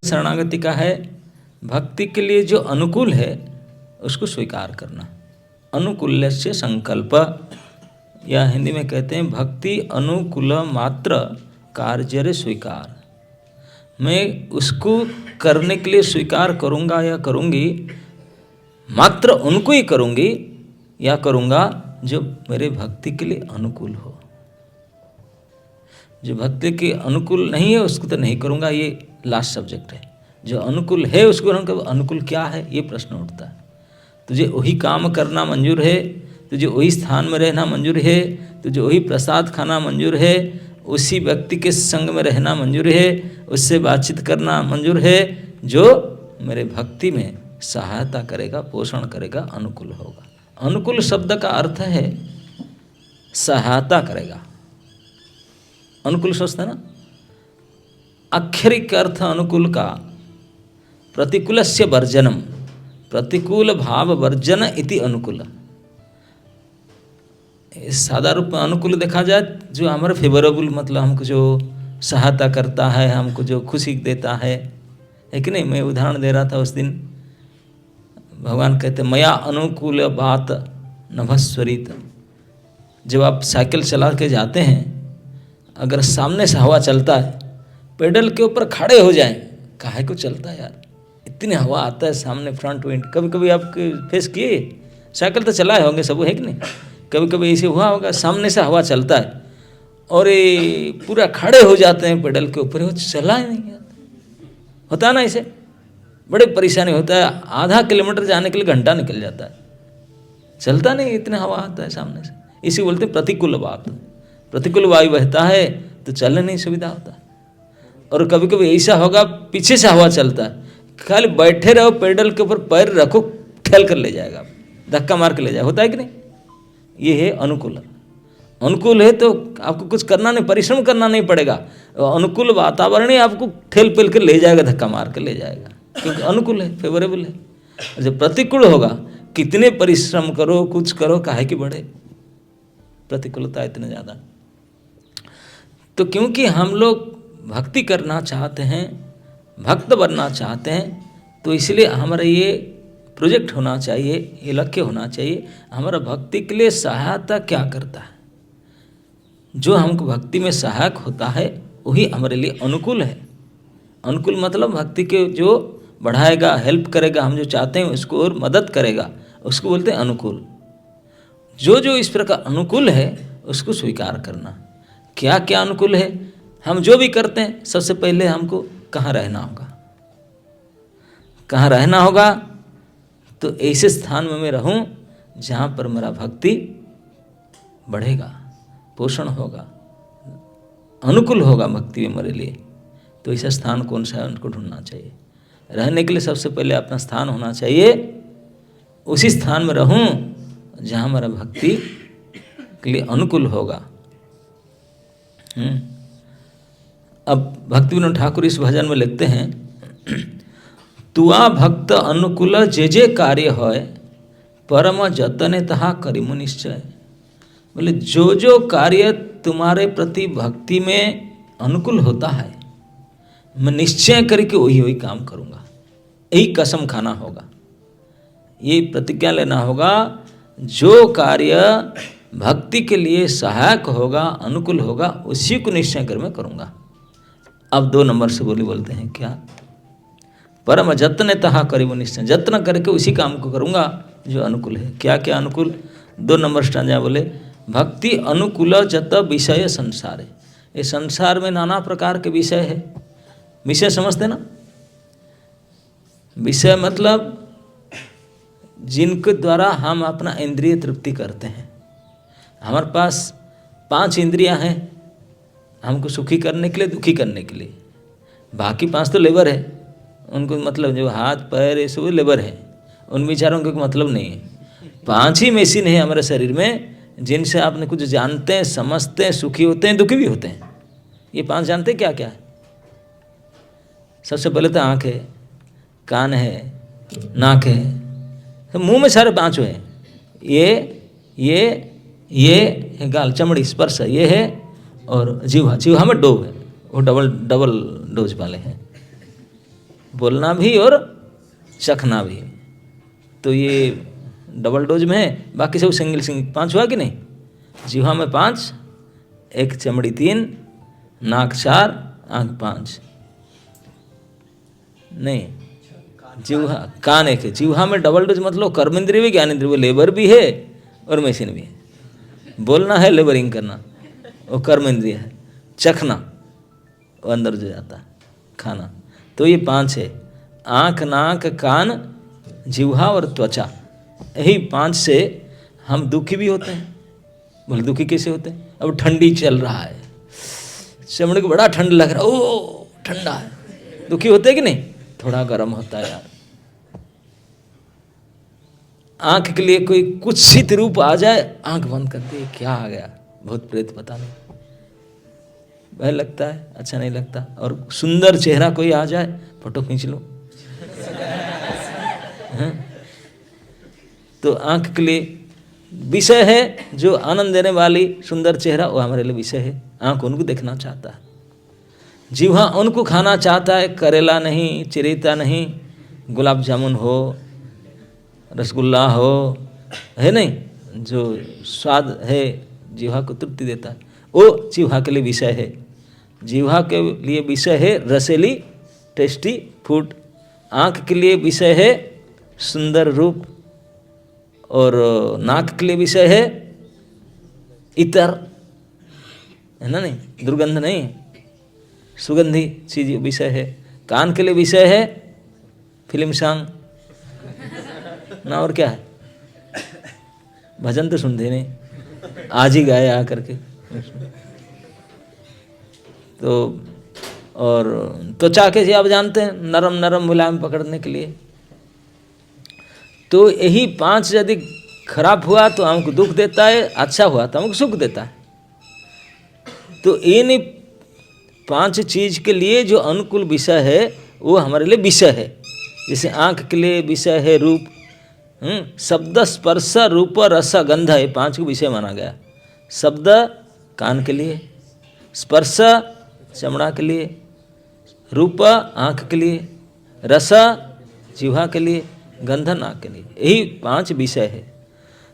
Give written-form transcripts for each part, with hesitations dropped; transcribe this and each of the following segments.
शरणागति का है भक्ति के लिए जो अनुकूल है उसको स्वीकार करना। अनुकूल्यस्य संकल्प, या हिंदी में कहते हैं भक्ति अनुकूल मात्र कार्य स्वीकार। मैं उसको करने के लिए स्वीकार करूँगा या करूँगी, मात्र उनको ही करूँगी या करूँगा जो मेरे भक्ति के लिए अनुकूल हो। जो भक्ति के अनुकूल नहीं है उसको तो नहीं करूँगा, ये लास्ट सब्जेक्ट है। जो अनुकूल है उसको अनुकूल क्या है ये प्रश्न उठता है। तुझे वही काम करना मंजूर है, तुझे वही स्थान में रहना मंजूर है, तुझे वही प्रसाद खाना मंजूर है, उसी व्यक्ति के संग में रहना मंजूर है, उससे बातचीत करना मंजूर है जो मेरे भक्ति में सहायता करेगा, पोषण करेगा, अनुकूल होगा। अनुकूल शब्द का अर्थ है सहायता करेगा। अनुकूल सोचते ना, आक्षरिक अर्थ अनुकूल का प्रतिकूलस्य वर्जनम, प्रतिकूल भाव वर्जन इति अनुकूल। सादा रूप में अनुकूल देखा जाए जो हमारे फेवरेबल, मतलब हमको जो सहायता करता है, हमको जो खुशी देता है कि नहीं। मैं उदाहरण दे रहा था उस दिन, भगवान कहते मया अनुकूल बात नभस्वरित। जब आप साइकिल चला के जाते हैं, अगर सामने से हवा चलता है, पेडल के ऊपर खड़े हो जाएं, काहे को चलता है यार, इतनी हवा आता है सामने फ्रंट विंड। कभी कभी आप फेस किए, साइकिल तो चलाए होंगे सब, है कि नहीं। कभी कभी ऐसे हुआ होगा, सामने से हवा चलता है और ये पूरा खड़े हो जाते हैं पेडल के ऊपर, वो चला ही नहीं आता। होता है ना ऐसे, बड़े परेशानी होता है। आधा किलोमीटर जाने के लिए घंटा निकल जाता है, चलता नहीं, इतना हवा आता है सामने से। इसी बोलते हैं प्रतिकूल बात। प्रतिकूल वायु बहता है तो चलने नहीं सुविधा होता। और कभी कभी ऐसा होगा पीछे से हवा चलता है, खाली बैठे रहो पेडल के ऊपर, पैर रखो, ठेल कर ले जाएगा, धक्का मार के ले जाएगा। होता है कि नहीं। ये है अनुकूल। अनुकूल है तो आपको कुछ करना नहीं, परिश्रम करना नहीं पड़ेगा। अनुकूल वातावरण ही आपको ठेल पेल कर ले जाएगा, धक्का मार कर ले जाएगा, क्योंकि अनुकूल है, फेवरेबल है। जब प्रतिकूल होगा, कितने परिश्रम करो, कुछ करो, काहे की बढ़े प्रतिकूलता इतने ज़्यादा। तो क्योंकि हम लोग भक्ति करना चाहते हैं, भक्त बनना चाहते हैं, तो इसलिए हमारा ये प्रोजेक्ट होना चाहिए, ये लक्ष्य होना चाहिए, हमारा भक्ति के लिए सहायता क्या करता है। जो हमको भक्ति में सहायक होता है वही हमारे लिए अनुकूल है। अनुकूल मतलब भक्ति के जो बढ़ाएगा, हेल्प करेगा, हम जो चाहते हैं उसको और मदद करेगा, उसको बोलते हैं अनुकूल। जो जो इस प्रकार अनुकूल है उसको स्वीकार करना। क्या क्या अनुकूल है, हम जो भी करते हैं, सबसे पहले हमको कहाँ रहना होगा। कहाँ रहना होगा, तो ऐसे स्थान में मैं रहूं जहाँ पर मेरा भक्ति बढ़ेगा, पोषण होगा, अनुकूल होगा भक्ति में मेरे लिए। तो ऐसा स्थान कौन सा है, उनको ढूंढना चाहिए। रहने के लिए सबसे पहले अपना स्थान होना चाहिए, उसी स्थान में रहूं जहाँ मेरा भक्ति के लिए अनुकूल होगा। अब भक्ति विनोद ठाकुर इस भजन में लिखते हैं, तुआ भक्त अनुकूल जे जे कार्य होय, परम जतने तहा करिमु निश्चय। बोले जो जो कार्य तुम्हारे प्रति भक्ति में अनुकूल होता है, मैं निश्चय करके वही वही काम करूँगा। यही कसम खाना होगा, ये प्रतिज्ञा लेना होगा, जो कार्य भक्ति के लिए सहायक होगा, अनुकूल होगा, उसी को निश्चय कर मैं करूँगा। अब 2 नंबर से बोलते हैं क्या, परम जतन तहा करिबु निश्चय, जत्न करके उसी काम को करूँगा जो अनुकूल है। क्या क्या अनुकूल, 2 नंबर स्टांजा बोले, भक्ति अनुकूल जत विषय संसार है। ये संसार में नाना प्रकार के विषय है। विषय समझते ना, विषय मतलब जिनके द्वारा हम अपना इंद्रिय तृप्ति करते हैं। हमारे पास 5 इंद्रियां हैं, हमको सुखी करने के लिए, दुखी करने के लिए। बाकी 5 तो लेबर है, उनको मतलब जो हाथ पैर ये सब लेबर है, उन विचारों को मतलब नहीं है। 5 ही मशीन है हमारे शरीर में, जिनसे आपने कुछ जानते हैं, समझते हैं, सुखी होते हैं, दुखी भी होते हैं। ये 5 जानते हैं क्या क्या है। सबसे पहले तो आँख है, कान है, नाक है, तो मुंह में सारे 5 हैं। ये गाल, चमड़ी, स्पर्श ये है, और जीवा, जीवा में 2 है, वो डबल डोज वाले हैं। बोलना भी और चखना भी। तो ये डबल डोज में है, बाकी सब सिंगल सिंगल। 5 हुआ कि नहीं? जिह्वा में 5, एक चमड़ी 3, नाक 4, आँख 5, नहीं जिह्वा कान 1 है। जिह्वा में डबल डोज मतलब कर्म इंद्रिय भी ज्ञान इंद्रिय भी, लेबर भी है और मशीन भी है। बोलना है, लेबरिंग करना, वो कर्म इंद्रिय है। चखना वो अंदर जो जाता है, खाना। तो ये 5 है, आँख, नाक, कान, जिह्वा और त्वचा। यही 5 से हम दुखी भी होते हैं। बोले दुखी कैसे होते हैं? अब ठंडी चल रहा है, चमड़े को बड़ा ठंड लग रहा है, ओ ठंडा है, दुखी होते हैं कि नहीं? थोड़ा गर्म होता है यार। आंख के लिए कोई कुत्सित रूप आ जाए, आंख बंद कर दे, क्या आ गया, भूत प्रेत पता नहीं, वह लगता है, अच्छा नहीं लगता। और सुंदर चेहरा कोई आ जाए, फोटो खींच लो। तो आंख के लिए विषय है, जो आनंद देने वाली सुंदर चेहरा, वो हमारे लिए विषय है। आंख उनको देखना चाहता है, जिह्वा उनको खाना चाहता है, करेला नहीं, चिरेता नहीं, गुलाब जामुन हो, रसगुल्ला हो, है नहीं, जो स्वाद है जिह्वा को तृप्ति देता है, वो जिह्वा के लिए विषय है। जिह्वा के लिए विषय है रसेली टेस्टी फूड। आँख के लिए विषय है सुंदर रूप, और नाक के लिए विषय है इतर, है ना, नहीं दुर्गंध नहीं, सुगंधी चीज विषय है। कान के लिए विषय है फिल्म सॉन्ग ना, और क्या है, भजन तो सुनते नहीं, आज ही गाए आ करके। तो और त्वचा के आप जानते हैं, नरम नरम मुलायम पकड़ने के लिए। तो यही 5 यदि खराब हुआ तो हमको दुख देता है, अच्छा हुआ तो हमको सुख देता है। तो इन 5 चीज के लिए जो अनुकूल विषय है वो हमारे लिए विषय है। जैसे आँख के लिए विषय है रूप, शब्द, स्पर्श, रूप, रस, गंध, ये 5 को विषय माना गया। शब्द कान के लिए, स्पर्श चमड़ा के लिए, रूप आँख के लिए, रस जिह्वा के लिए, गंध नाक के लिए, यही 5 विषय है।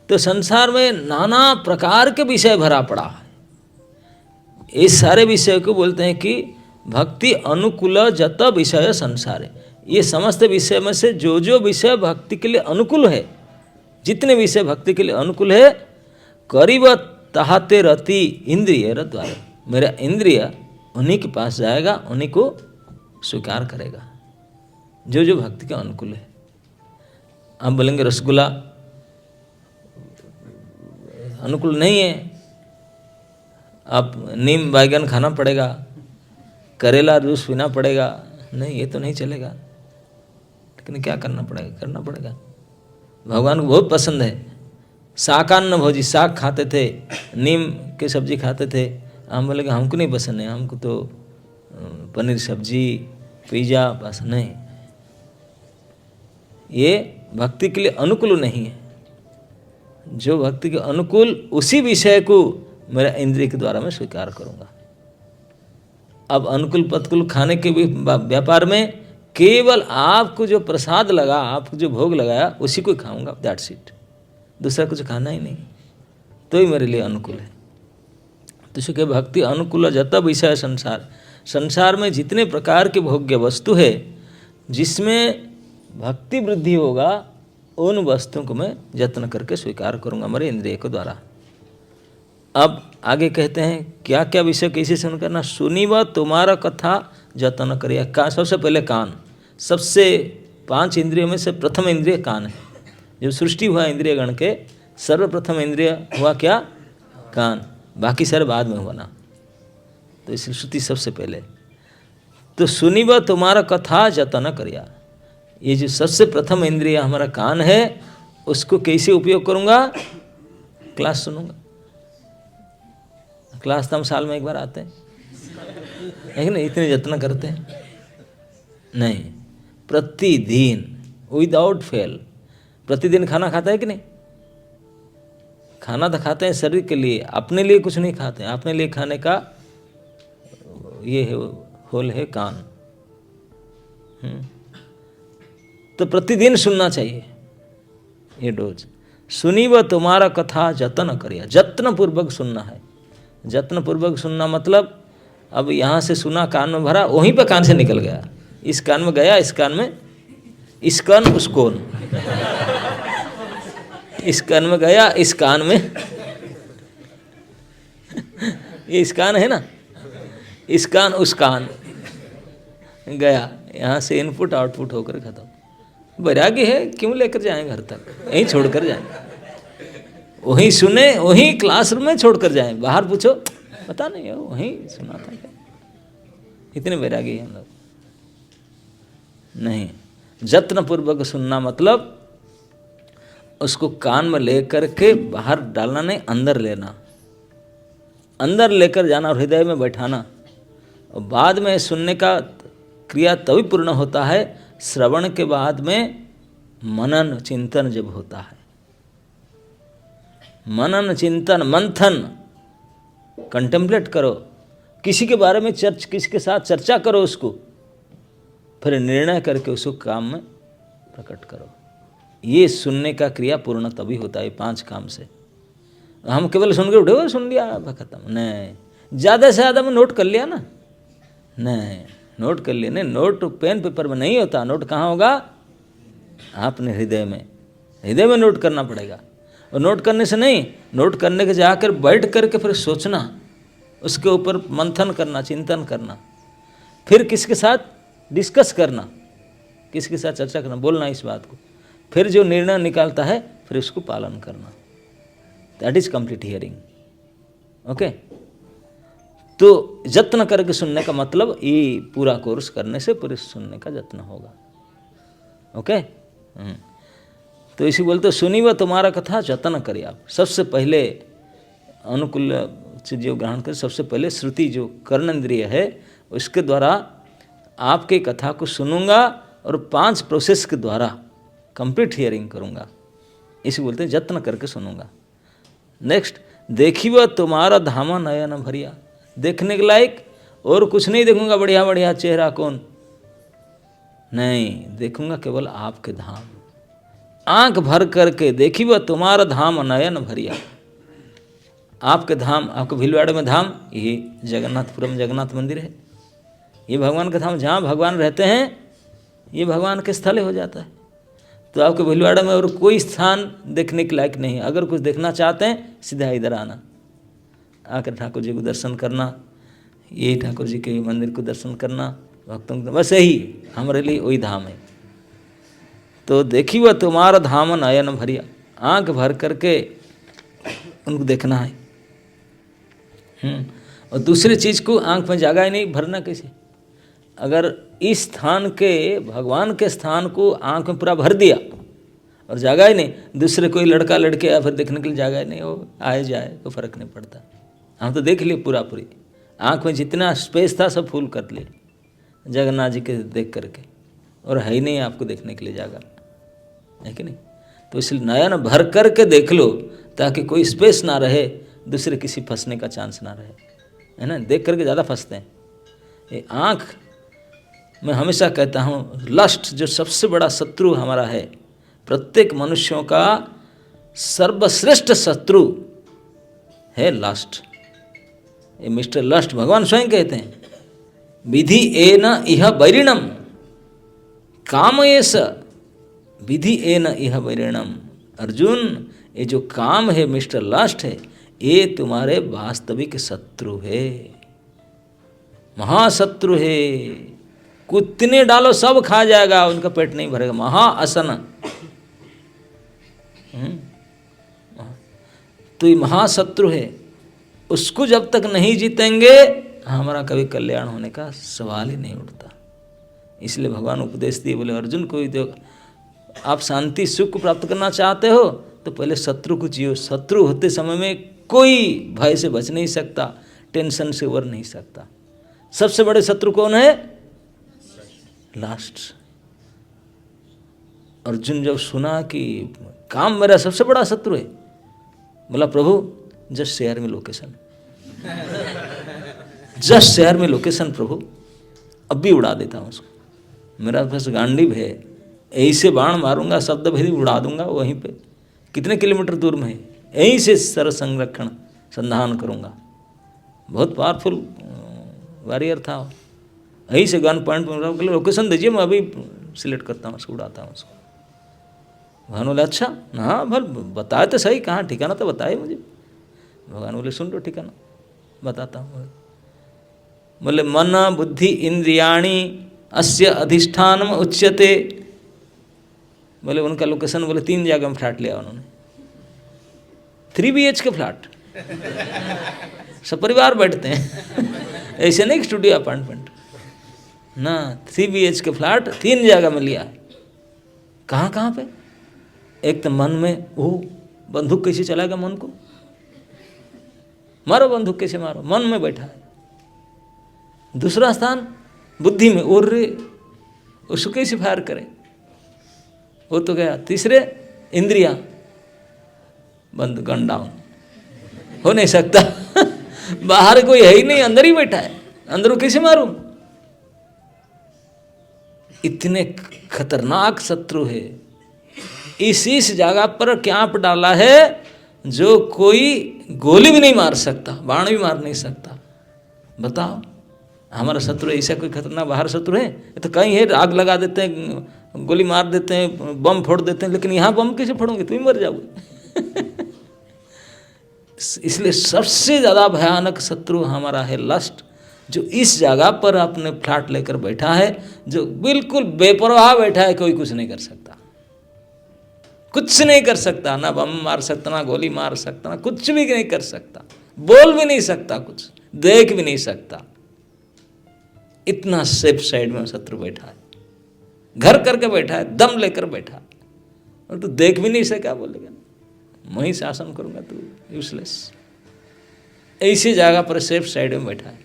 तो संसार में नाना प्रकार के विषय भरा पड़ा है। इस सारे विषय को बोलते हैं कि भक्ति अनुकूल जत विषय संसार। ये समस्त विषय में से जो जो विषय भक्ति के लिए अनुकूल है, जितने विषय भक्ति के लिए अनुकूल है, करीब तहाते रति इंद्रिय द्वारा, मेरा इंद्रिय उन्हीं के पास जाएगा, उन्हीं को स्वीकार करेगा, जो जो भक्ति के अनुकूल है। आप बोलेंगे रसगुल्ला अनुकूल नहीं है, आप नीम बैगन खाना पड़ेगा, करेला जूस पीना पड़ेगा, नहीं ये तो नहीं चलेगा। लेकिन क्या करना पड़ेगा? करना पड़ेगा। भगवान को बहुत पसंद है, शाकान्न भोजी, साग खाते थे, नीम की सब्जी खाते थे। हम बोले हमको नहीं पसंद है, हमको तो पनीर सब्जी, पिज़्ज़ा पसंद नहीं। ये भक्ति के लिए अनुकूल नहीं है। जो भक्ति के अनुकूल, उसी विषय को मेरा इंद्रिय के द्वारा मैं स्वीकार करूँगा। अब अनुकूल प्रतिकूल खाने के व्यापार में केवल आपको जो प्रसाद लगा, आपको जो भोग लगाया, उसी को खाऊंगा, दैट्स इट। दूसरा कुछ खाना ही नहीं, तो ही मेरे लिए अनुकूल है। तो इसके भक्ति अनुकूल जत विषय संसार। संसार में जितने प्रकार के भोग्य वस्तु है, जिसमें भक्ति वृद्धि होगा, उन वस्तुओं को मैं यत्न करके स्वीकार करूंगा मेरे इंद्रिय के द्वारा। अब आगे कहते हैं क्या क्या विषय कैसे सुन करना। सुनी व तुम्हारा कथा जतन करिए। का सबसे पहले कान, सबसे 5 इंद्रियों में से प्रथम इंद्रिय कान है। जब सृष्टि हुआ इंद्रिय गण के, सर्वप्रथम इंद्रिय हुआ क्या? कान। बाकी सारे बाद में हुआ ना, तो इसलिए श्रुति सबसे पहले। तो सुनी व तुम्हारा कथा जतन करिया। ये जो सबसे प्रथम इंद्रिय हमारा कान है, उसको कैसे उपयोग करूँगा? क्लास सुनूंगा। क्लास तो हम साल में एक बार आते हैं, लेकिन इतने यत्न करते हैं नहीं, प्रतिदिन विदाउट फेल। प्रतिदिन खाना खाता है कि नहीं? खाना तो खाते हैं शरीर के लिए, अपने लिए कुछ नहीं खाते हैं। अपने लिए खाने का ये है होल है कान। तो प्रतिदिन सुनना चाहिए ये डोज। सुनी व तुम्हारा कथा जतन करिया, जत्न पूर्वक सुनना है। जत्न पूर्वक सुनना मतलब अब यहाँ से सुना, कान में भरा, वहीं पे कान से निकल गया, इस कान में गया, इस कान में, इस कान उस कोन, इस कान में गया, इस कान में ये इस कान है ना, इस कान उस कान गया, यहाँ से इनपुट आउटपुट होकर खत्म। वैराग्य है, क्यों लेकर जाएं घर तक, यहीं छोड़कर जाएं, वहीं सुने, वहीं क्लासरूम में छोड़कर जाएं, बाहर पूछो पता नहीं है, वहीं सुना था क्या। इतने वैरागी हैं हम लोग। नहीं, जत्न पूर्वक सुनना मतलब उसको कान में लेकर के बाहर डालना नहीं, अंदर लेना, अंदर लेकर जाना, हृदय में बैठाना। और बाद में सुनने का क्रिया तभी पूर्ण होता है श्रवण के बाद में मनन चिंतन जब होता है। मनन चिंतन मंथन, कंटेम्पलेट करो, किसी के बारे में किसी के साथ चर्चा करो उसको, फिर निर्णय करके उसको काम में प्रकट करो। ये सुनने का क्रिया पूर्ण तभी होता है 5 काम से। हम केवल सुन के उठे, सुन लिया खत्म, नहीं, ज़्यादा से ज़्यादा में नोट कर लिया ना, नहीं, नोट कर लिया नहीं, नोट पेन पेपर में नहीं होता, नोट कहाँ होगा, आपने हृदय में, हृदय में नोट करना पड़ेगा। और नोट करने से नहीं, नोट करने के जाकर बैठ करके फिर सोचना, उसके ऊपर मंथन करना, चिंतन करना, फिर किसके साथ डिस्कस करना, किसके साथ चर्चा करना, बोलना इस बात को, फिर जो निर्णय निकालता है फिर उसको पालन करना। That is complete hearing. Okay, तो जत्न करके सुनने का मतलब ये पूरा कोर्स करने से पूरे सुनने का जत्न होगा। ओके, तो इसी बोलते सुनी व तुम्हारा कथा जतन करिए। आप सबसे पहले अनुकूल चीज़ों ग्रहण कर, सबसे पहले श्रुति जो कर्णेंद्रिय है उसके द्वारा आपके कथा को सुनूंगा और 5 प्रोसेस के द्वारा कंप्लीट हियरिंग करूंगा, इसी बोलते हैं जत्न करके सुनूंगा। नेक्स्ट, देखी व तुम्हारा धामा नयन भरिया, देखने के लायक और कुछ नहीं देखूंगा, बढ़िया बढ़िया चेहरा कौन नहीं देखूंगा, केवल आपके धाम, आंख भर करके देखी व तुम्हारा धाम नयन भरिया। आपके धाम, आपके भीलवाड़े में धाम, ये जगन्नाथपुरम जगन्नाथ मंदिर है, ये भगवान का धाम, जहाँ भगवान रहते हैं ये भगवान के स्थल हो जाता है। तो आपके भीलवाड़े में और कोई स्थान देखने के लायक नहीं है। अगर कुछ देखना चाहते हैं सीधा इधर आना, आकर ठाकुर जी को दर्शन करना, ये ठाकुर जी के मंदिर को दर्शन करना, भक्तों को, बस यही हमारे लिए वही धाम है। तो देखी वह तुम्हारा धाम नयन भरिया, आंख भर करके उनको देखना है। और दूसरी चीज़ को आंख में जागा ही नहीं, भरना कैसे? अगर इस स्थान के, भगवान के स्थान को आंख में पूरा भर दिया और जागा ही नहीं, दूसरे कोई लड़का लड़के या फिर देखने के लिए जागा ही नहीं, वो आए जाए तो फर्क नहीं पड़ता। हम तो देख लिए पूरा पूरी, आंख में जितना स्पेस था सब फुल कर लिए जगन्नाथ जी के देख करके, और है ही नहीं आपको देखने के लिए जागा, है कि नहीं? तो इसलिए नयन भर करके देख लो ताकि कोई स्पेस ना रहे, दूसरे किसी फंसने का चांस ना रहे, है ना? देख करके ज़्यादा फंसते हैं। ये आँख, मैं हमेशा कहता हूँ, लस्ट जो सबसे बड़ा शत्रु हमारा है, प्रत्येक मनुष्यों का सर्वश्रेष्ठ शत्रु है लस्ट। ये मिस्टर लस्ट भगवान स्वयं कहते हैं, विधि एन इह वैरिणम कामयेस, विधि एन इह वैरिणम। अर्जुन, ये जो काम है, मिस्टर लस्ट है, ये तुम्हारे वास्तविक शत्रु है, महाशत्रु है। कुत्ते डालो सब खा जाएगा, उनका पेट नहीं भरेगा, महाअसन। तो ये महाशत्रु है, उसको जब तक नहीं जीतेंगे हमारा कभी कल्याण होने का सवाल ही नहीं उठता। इसलिए भगवान उपदेश दिए, बोले अर्जुन को जो आप शांति सुख को प्राप्त करना चाहते हो तो पहले शत्रु को जियो। शत्रु होते समय में कोई भय से बच नहीं सकता, टेंशन से उबर नहीं सकता। सबसे बड़े शत्रु कौन है? लास्ट। अर्जुन जब सुना कि काम मेरा सबसे बड़ा शत्रु है, बोला प्रभु जस्ट शेयर में लोकेशन, जस्ट शेयर में लोकेशन प्रभु, अब भी उड़ा देता हूँ उसको। मेरा बस गांडीव है, ऐसे बाण मारूंगा, शब्द भेदी उड़ा दूंगा वहीं पे, कितने किलोमीटर दूर में है, यहीं से सर्व संरक्षण संधान करूंगा। बहुत पावरफुल वॉरियर था। यहीं से गन पॉइंट में लोकेशन दीजिए, मैं अभी सिलेक्ट करता हूँ उसको, उड़ाता हूँ उसको। भगवान बोले अच्छा, हाँ भल बताए तो सही, कहाँ ठिकाना तो बताए मुझे। भगवान बोले सुन लो ठिकाना बताता हूँ। बोले मन बुद्धि इंद्रियाणी अस्य अधिष्ठानम उच्यते। बोले उनका लोकेशन, बोले 3 जगह में फ्लैट लिया उन्होंने, 3 BHK फ्लैट, सब परिवार बैठते हैं ऐसे नहीं स्टूडियो अपार्टमेंट ना, 3 BHK फ्लैट 3 जगह में लिया। कहाँ कहाँ पे? एक तो मन में, वो बंदूक कैसे चलाएगा मन को, मारो बंदूक कैसे मारो, मन में बैठा है। दूसरा स्थान बुद्धि में, और रे उसको कैसे फायर करे, वो तो गया। तीसरे इंद्रिया, बंद, गन डाउन, हो नहीं सकता बाहर कोई है ही नहीं, अंदर ही बैठा है, अंदर कैसे मारूं। इतने खतरनाक शत्रु है। इस जगह पर कैंप डाला है जो कोई गोली भी नहीं मार सकता, बाण भी मार नहीं सकता। बताओ, हमारा शत्रु ऐसा कोई खतरनाक बाहर शत्रु है? तो कहीं है, आग लगा देते हैं, गोली मार देते हैं, बम फोड़ देते हैं, लेकिन यहाँ बम कैसे फोड़ोगे, तुम ही मर जाओगे इसलिए सबसे ज़्यादा भयानक शत्रु हमारा है लस्ट, जो इस जगह पर अपने फ्लैट लेकर बैठा है, जो बिल्कुल बेपरवाह बैठा है, कोई कुछ नहीं कर सकता, कुछ नहीं कर सकता, ना बम मार सकता, ना गोली मार सकता, ना कुछ भी नहीं कर सकता, बोल भी नहीं सकता, कुछ देख भी नहीं सकता। इतना सेफ साइड में शत्रु बैठा है, घर करके बैठा है, दम लेकर बैठा है, और तू देख भी नहीं सका, बोलेगा मैं ही शासन करूंगा, तू यूजलेस। ऐसी जगह पर सेफ साइड में बैठा है।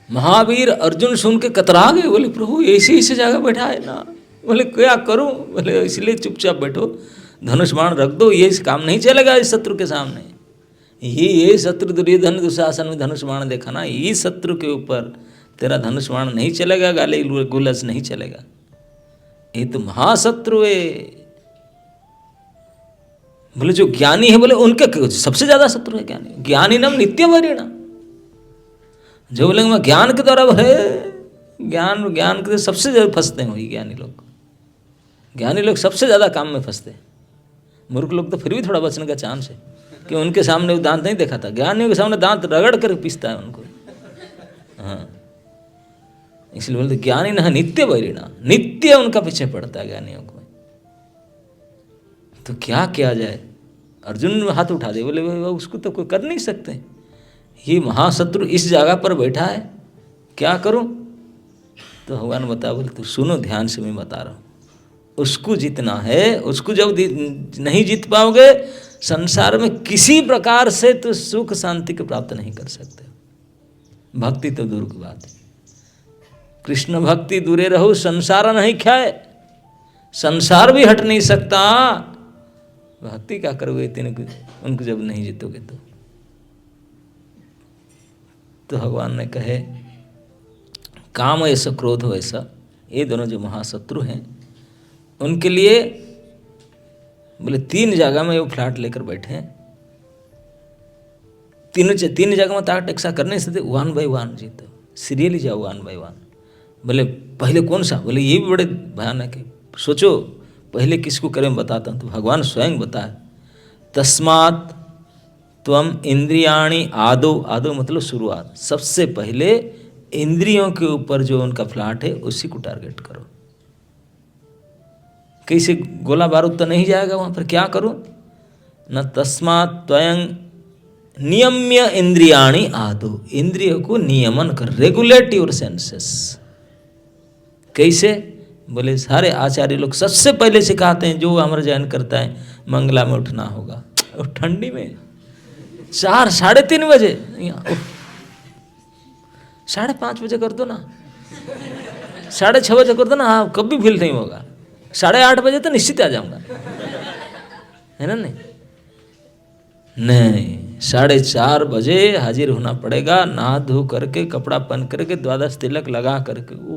महावीर अर्जुन सुन के कतरा गए, बोले प्रभु ऐसी जगह बैठा है ना। बोले क्या करूं? बोले इसलिए चुपचाप बैठो, धनुष बाण रख दो, ये काम नहीं चलेगा इस शत्रु के सामने। ये शत्रु दुर्योधन दुशासन में धनुष बाण देखा ना, इस शत्रु के ऊपर तेरा धनुष बाण नहीं चलेगा, गाली गुलस नहीं चलेगा, ये तो महाशत्रु है। बोले जो ज्ञानी है, बोले उनके सबसे ज्यादा शत्रु है ज्ञानी, ज्ञानी नाम नित्य वरिणा। जो बोलेंगे मैं ज्ञान के द्वारा है, ज्ञान के सबसे ज्यादा फंसते हैं वही ज्ञानी लोग। ज्ञानी लोग सबसे ज्यादा काम में फंसते हैं। मूर्ख लोग तो फिर भी थोड़ा बचने का चांस है, कि उनके सामने वो दांत नहीं देखा था, ज्ञानियों के सामने दांत रगड़ कर पीसता है उनको। हाँ, इसलिए बोलते ज्ञानी ना नित्य वरिणा, नित्य उनका पीछे पड़ता है ज्ञानियों को। तो क्या किया जाए? अर्जुन हाथ उठा दे, बोले उसको तो कोई कर नहीं सकते, ये महाशत्रु इस जगह पर बैठा है, क्या करूं? तो भगवान बता, बोले तू सुनो ध्यान से, मैं बता रहा हूं, उसको जीतना है। उसको जब नहीं जीत पाओगे, संसार में किसी प्रकार से तो सुख शांति को प्राप्त नहीं कर सकते। भक्ति तो दूर की बात है, कृष्ण भक्ति दूरे रहो, संसार नहीं खाए, संसार भी हट नहीं सकता। भक्ति क्या करोगे इतने उनको जब नहीं जीतोगे तो भगवान ने कहे काम ऐसा क्रोध हो ऐसा, ये दोनों जो महाशत्रु हैं उनके लिए बोले 3 जगह में वो फ्लैट लेकर बैठे हैं। तीन जगह में ताक टेक्सा कर नहीं सकते, 1 by 1 जीतो, सीरियली जाओ 1 by 1। बोले पहले कौन सा? बोले ये भी बड़े भयानक है, सोचो पहले किसको करें बताता हूँ। तो भगवान स्वयं बताए, तस्मात् त्वम इंद्रियाणि आदो, आदो मतलब शुरुआत, सबसे पहले इंद्रियों के ऊपर जो उनका फ्लैट है उसी को टारगेट करो। कैसे? गोला बारूद तो नहीं जाएगा वहां पर, क्या करो न, तस्मात् त्वयं नियम्य इंद्रियाणि आदो, इंद्रियों को नियमन कर, रेगुलेट योर सेंसेस। कैसे? बोले सारे आचार्य लोग सबसे पहले सिखाते हैं, जो अमर जैन करता है मंगला में उठना होगा, और ठंडी में 4 साढ़े 3 बजे, 5:30 बजे कर दो ना, 6:30 बजे कर दो ना, हाँ कभी भील नहीं होगा। 8:30 बजे तो निश्चित आ जाऊंगा, है ना? नहीं 4:30 बजे हाजिर होना पड़ेगा, नहा धो करके, कपड़ा पहन करके, द्वादश तिलक लगा करके, वो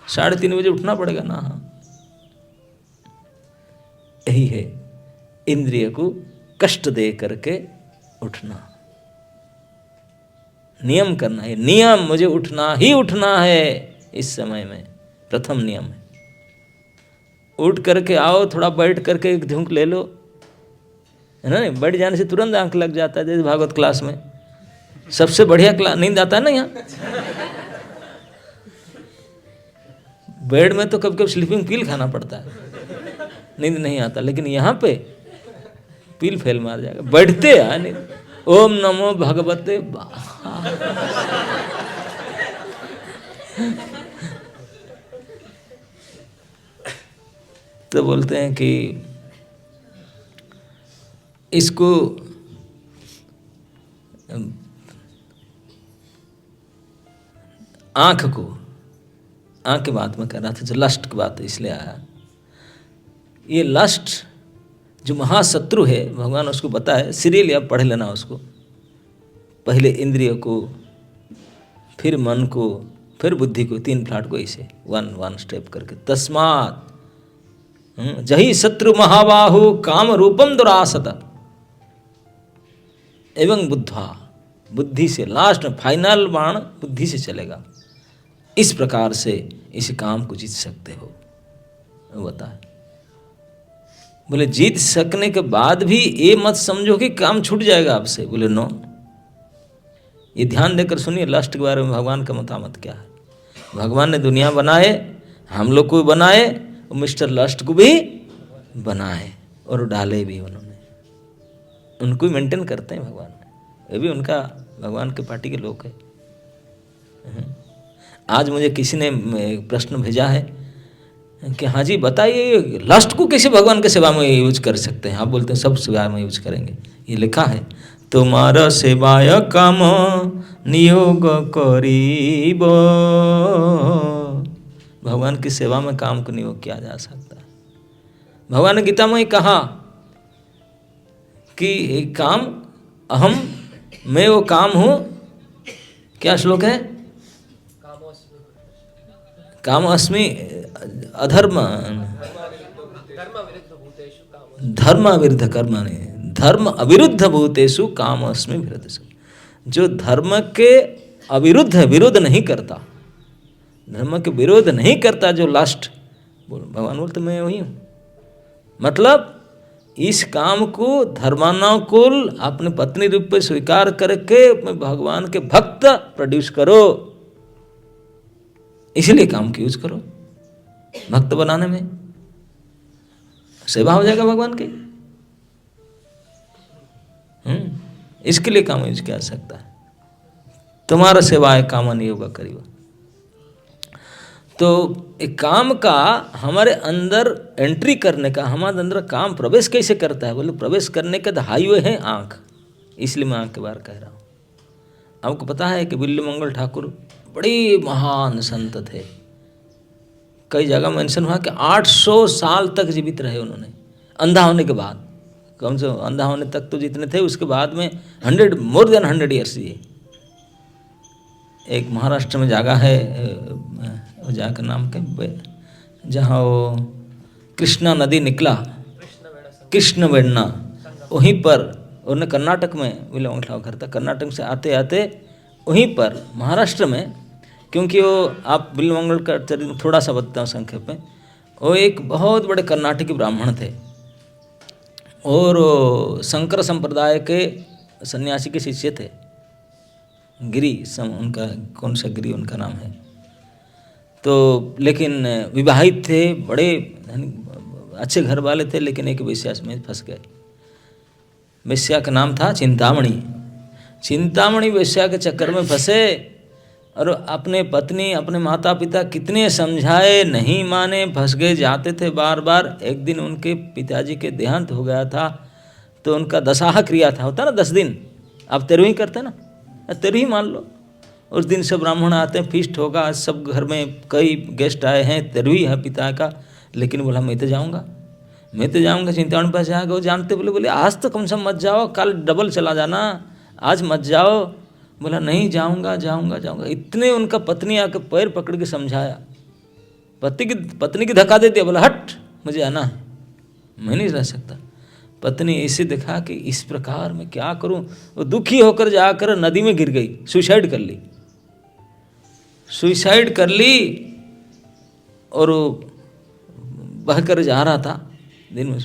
3:30 बजे उठना पड़ेगा ना। हाँ, यही है इंद्रिय को कष्ट दे करके उठना, नियम करना है। नियम, मुझे उठना ही उठना है इस समय में, प्रथम नियम है। उठ करके आओ, थोड़ा बैठ करके एक झुंक ले लो, है ना। बैठ जाने से तुरंत आंख लग जाता है, जैसे भागवत क्लास में सबसे बढ़िया क्लास नींद आता है ना। यहाँ बेड में तो कभी कभी स्लीपिंग पिल खाना पड़ता है, नींद नहीं आता, लेकिन यहाँ पे पिल फेल मार जाएगा, बैठते हैं नींद। ओम नमो भगवते तो बोलते हैं कि इसको आंख की बात में कह रहा था, जो लस्ट की बात इसलिए आया। ये लस्ट जो महाशत्रु है, भगवान उसको बताए, सीरियल आप पढ़ लेना उसको। पहले इंद्रिय को, फिर मन को, फिर बुद्धि को, 3 फ्लैट को, ऐसे वन स्टेप करके। तस्मात् जही शत्रु महाबाहु काम रूपम दुरासत एवं बुद्धा, बुद्धि से लास्ट में फाइनल बाण बुद्धि से चलेगा। इस प्रकार से इस काम को जीत सकते हो, वो बताए। बोले जीत सकने के बाद भी ये मत समझो कि काम छूट जाएगा आपसे। बोले नो, ये ध्यान देकर सुनिए लस्ट के बारे में भगवान का मतामत क्या है। भगवान ने दुनिया बनाए, हम लोग को बनाए, और मिस्टर लस्ट को भी बनाए और डाले भी उन्होंने, उनको ही मेंटेन करते हैं भगवान। ये भी उनका, भगवान के पार्टी के लोग हैं। आज मुझे किसी ने प्रश्न भेजा है कि हाँ जी बताइए लस्ट को कैसे भगवान के सेवा में यूज कर सकते हैं। आप बोलते हैं सब सेवा में यूज करेंगे। ये लिखा है, तुम्हारा सेवाय काम नियोग करीब। भगवान की सेवा में काम को नियोग किया जा सकता है। भगवान ने गीता में कहा कि एक काम अहम, मैं वो काम हूँ। क्या श्लोक है? काम अस्मि अधर्म धर्म विरुद्ध कर्माणि, धर्म अविरुद्ध भूतेषु काम अस्मि विरुद्धेषु। जो धर्म के अविरुद्ध, विरोध नहीं करता, धर्म के विरोध नहीं करता, जो लास्ट भगवान बोलते मैं वही हूँ। मतलब इस काम को धर्मानुकूल अपने पत्नी रूप में स्वीकार करके भगवान के भक्त प्रोड्यूस करो, इसलिए काम की यूज करो। भक्त बनाने में सेवा हो जाएगा भगवान की। इसके लिए काम यूज किया जा सकता है। तुम्हारा सेवाए काम नियोग करियो। तो एक काम का हमारे अंदर एंट्री करने का, हमारे अंदर काम प्रवेश कैसे करता है? बोले प्रवेश करने का तो हाईवे है आँख। इसलिए मैं आँख के बारे कह रहा हूँ। आपको पता है कि बिल्लूमंगल ठाकुर बड़े महान संत थे। कई जगह मेंशन हुआ कि 800 साल तक जीवित रहे उन्होंने, अंधा होने के बाद। कम से कम अंधा होने तक तो जितने थे, उसके बाद में 100 मोर देन 100 ईयर्स जिए। एक महाराष्ट्र में जगह है, वो जगह का नाम क्या, जहाँ वो कृष्णा नदी निकला, कृष्ण वेण्णा, वहीं पर उन्होंने कर्नाटक में बिल्लूमंगल ठाकुर था। कर्नाटक से आते आते वहीं पर महाराष्ट्र में, क्योंकि वो आप बिल्लूमंगल का चरित्र थोड़ा सा बताता हूँ संक्षेप में। वो एक बहुत बड़े कर्नाटकी ब्राह्मण थे और शंकर संप्रदाय के सन्यासी के शिष्य थे। गिरी उनका, कौन सा गिरी उनका नाम है। तो लेकिन विवाहित थे, बड़े अच्छे घर वाले थे, लेकिन एक वेश्या में फंस गए। वेश्या का नाम था चिंतामणि। चिंतामणि वेश्या के चक्कर में फंसे और अपने पत्नी, अपने माता पिता कितने समझाए, नहीं माने, फंस गए, जाते थे बार बार। एक दिन उनके पिताजी के देहांत हो गया था, तो उनका दशाह क्रिया था, होता ना 10 दिन, आप 13वीं करते ना, 13वीं मान लो। उस दिन से ब्राह्मण आते हैं, फीस्ट होगा, सब घर में कई गेस्ट आए हैं, 13वीं है पिता का। लेकिन बोला मैं तो जाऊँगा, मैं तो जाऊँगा। चिंतामणि पास जाएगा, वो जानते, बोले आज तो कम से कम मत जाओ, कल डबल चला जाना, आज मत जाओ। बोला नहीं जाऊँगा जाऊँगा जाऊँगा। इतने उनका पत्नी आकर पैर पकड़ के समझाया, पत्नी की धक्का दे दिया, बोला हट मुझे आना है, मैं नहीं रह सकता। पत्नी ऐसे देखा कि इस प्रकार मैं क्या करूं, वो दुखी होकर जाकर नदी में गिर गई, सुसाइड कर ली। सुसाइड कर ली और वो बहकर जा रहा था दिन में।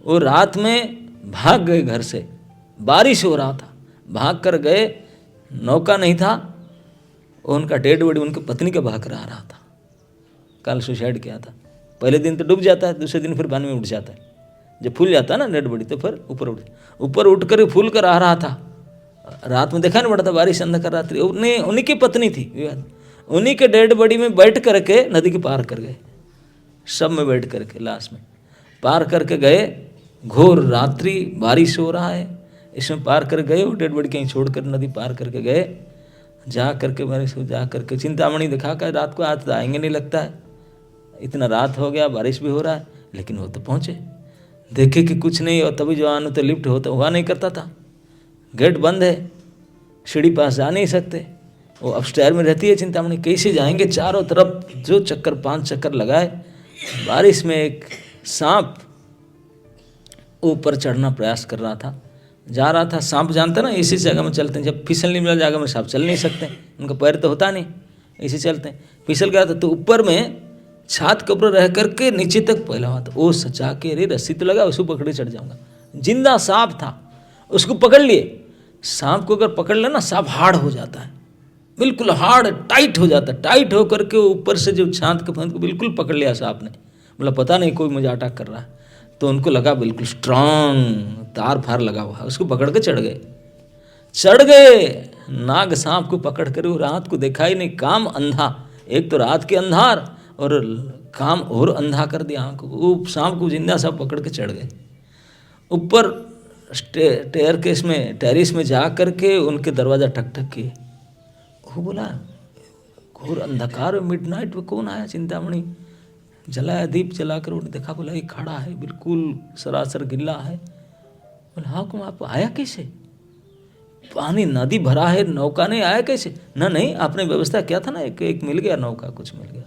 वो रात में भाग गए घर से, बारिश हो रहा था, भाग कर गए, नौका नहीं था, उनका डेड बॉडी उनकी पत्नी का भाग कर आ रहा था। कल सुसाइड किया था, पहले दिन तो डूब जाता है, दूसरे दिन फिर पानी में उठ जाता है, जब फूल जाता है ना डेड बॉडी तो फिर ऊपर उठ कर फूल कर आ रहा था। रात में देखा नहीं पड़ता, बारिश अंधकार रात्रि, उन्हीं की पत्नी थी, उन्हीं के डेड बॉडी में बैठ करके नदी के पार कर गए, सब में बैठ करके लास्ट में पार करके गए। घोर रात्रि, बारिश हो रहा है, इसमें पार कर गए, वो डेड बॉडी कहीं छोड़ कर नदी पार करके गए। जा करके बारिश हो, जा करके चिंतामणि दिखा कर रात को आज तो आएंगे नहीं लगता है, इतना रात हो गया, बारिश भी हो रहा है, लेकिन वो तो पहुँचे, देखे कि कुछ नहीं। और तभी जो आने तो लिफ्ट हुआ नहीं करता था, गेट बंद है, सीढ़ी पास जा नहीं सकते, वो अपस्टेयर में रहती है चिंतामणि, कैसे जाएंगे? चारों तरफ जो चक्कर 5 चक्कर लगाए, बारिश में एक सांप ऊपर चढ़ना प्रयास कर रहा था, जा रहा था। सांप जानते ना इसी जगह में चलते हैं, जब फिसलने वाली जगह में सांप चल नहीं सकते, उनका पैर तो होता नहीं, ऐसे चलते हैं। फिसल गया था तो ऊपर में छात के ऊपर रह करके नीचे तक पहला हुआ था, वो सचा के अरे रस्सी तो लगा, उसको पकड़े चढ़ जाऊंगा। जिंदा सांप था, उसको पकड़ लिए। सांप को अगर पकड़ लेना, सांप हार्ड हो जाता है, बिल्कुल हार्ड टाइट हो जाता है। टाइट होकर के ऊपर से जो छात के फंद को बिल्कुल पकड़ लिया सांप ने, बोला पता नहीं कोई मुझे अटैक कर रहा है, तो उनको लगा बिल्कुल स्ट्रांग तार फार लगा हुआ है, उसको पकड़ के चढ़ गए। नाग सांप को पकड़ कर, वो रात को देखा ही नहीं, काम अंधा, एक तो रात के अंधार और काम और अंधा कर दिया आँख को। वो सांप को जिंदा सब पकड़ के चढ़ गए ऊपर टेरिस में जा करके उनके दरवाज़ा ठक ठक किए। वो बोला घोर अंधकार में मिडनाइट में कौन आया? चिंतामणि जलाया, दीप जलाकर उन्हें देखा, बोला ये खड़ा है बिल्कुल सरासर गिल्ला है। बोला हाँ कौन, आप आया कैसे? पानी नदी भरा है, नौका नहीं आया कैसे? ना नहीं, आपने व्यवस्था किया था ना, एक मिल गया नौका, कुछ मिल गया।